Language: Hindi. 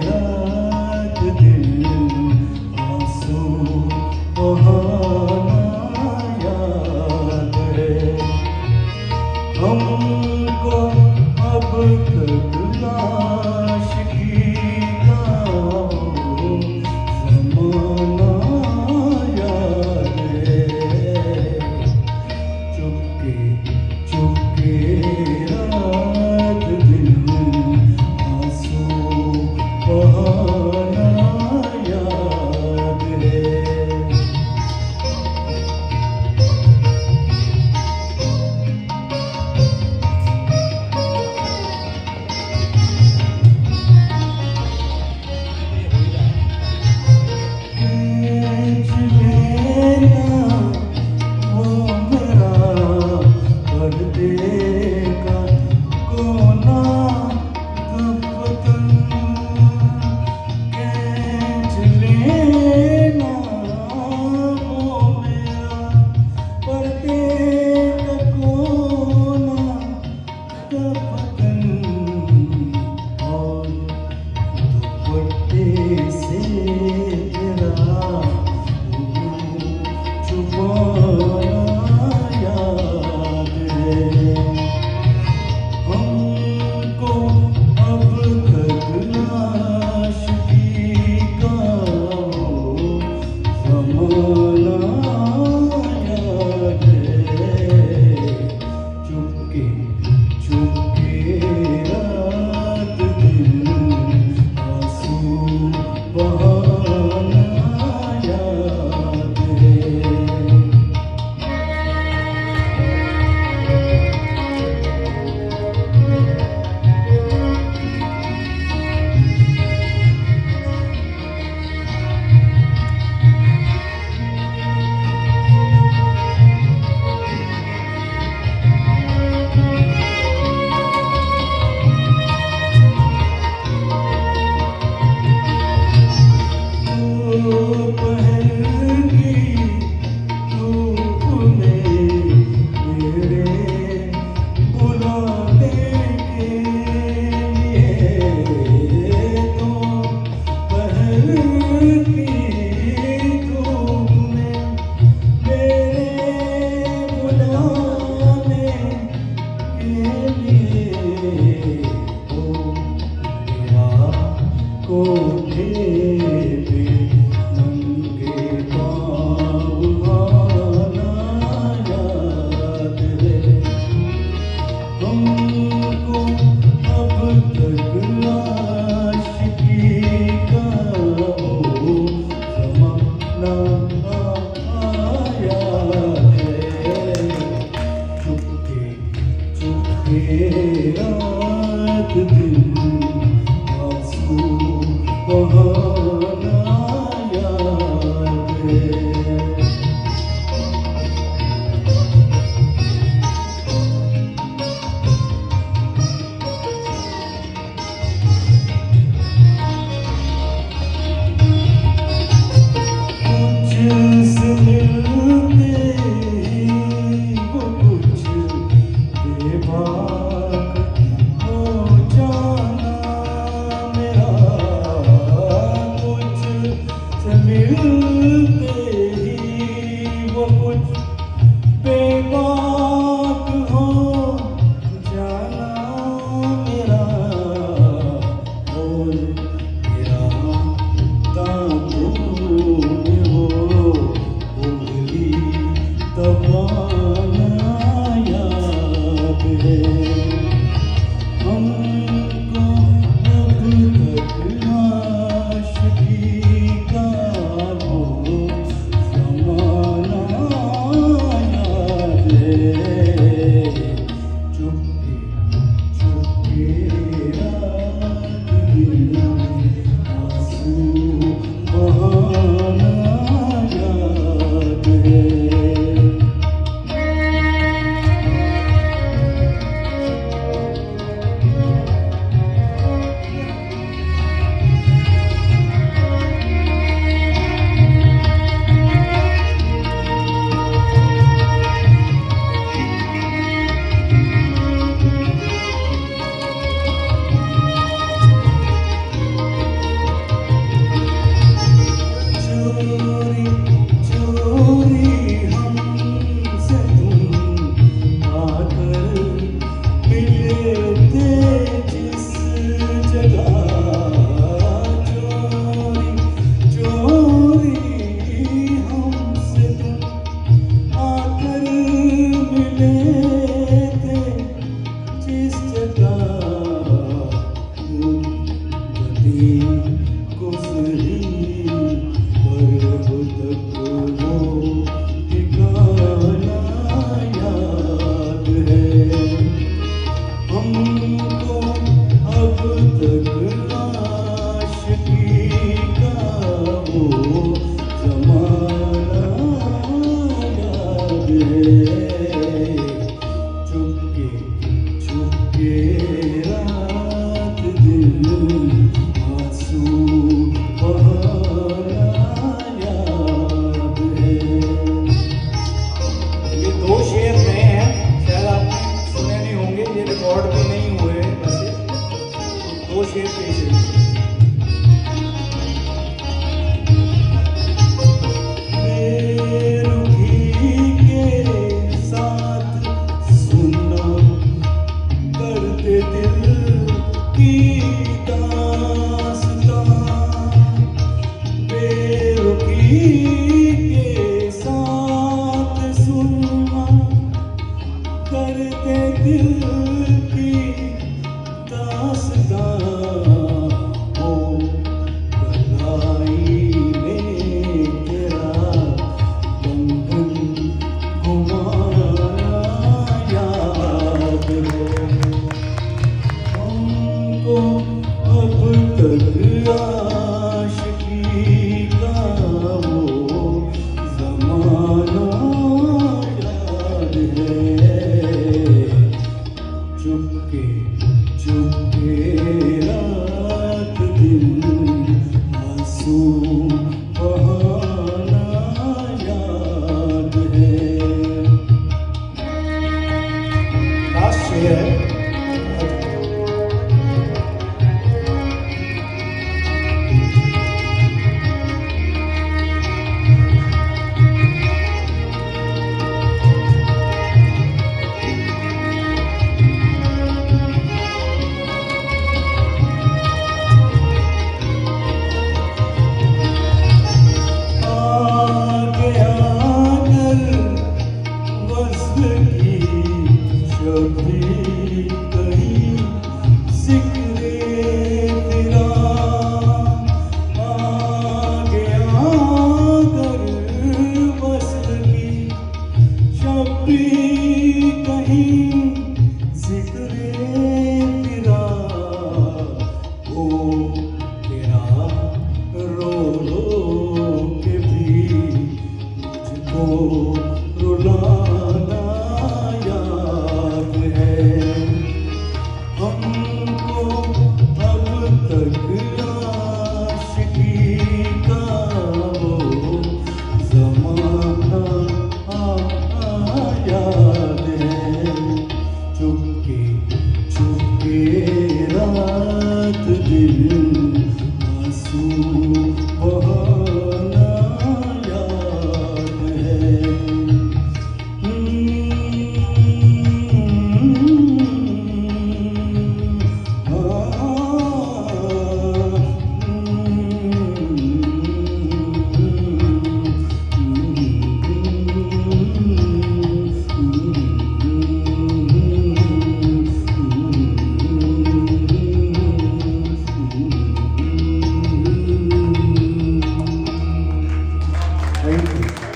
रात दिन आंसू बहाना याद है हमको अब तक लाश की जमाना याद है चुपके चुपके रात दिन आंसू बहाना याद है रात दिन आंसू बहाना याद है मुझसे मिलते वो कुछ बेबाक हो जाना थे जिस जगह चोरी चोरी हमसे तुम आकर मिले थे जिस जगह गति गुजरी पर अब तक वो ठिकाना याद है हमको अब तक आशिकी का वो ज़माना याद है चुपके चुपके रात दिन आंसू बहाना याद है। ये दो शेर नए हैं, शायद आपने सुने नहीं होंगे, ये रिकॉर्ड भी नहीं हुए हैं वैसे। तो दो शेर पेश है। बेरुखी के साथ सुना करते दिल की दास्तां बेरुखी के साथ सुना करते दिल की दास्तां ओ कलाई में तेरा बंधन घुमाना याद है हमको अब तक आशिकी का वो ज़माना याद है चुपके चुपके रात दिन आंसू बहाना याद है। लास्ट शेर है। आगे आकर वस्ल की शब्दी कहीं जिक्रे तेरा आगे आकर वस्ल की शब्दी कहीं जिक्रे तेरा ओ तेरा रो रो के भी मुझको रुलाना याद है हमको अब तक आशिकी का वो ज़माना याद है चुपके चुपके रात दिन आंसू बहाना याद है Thank you.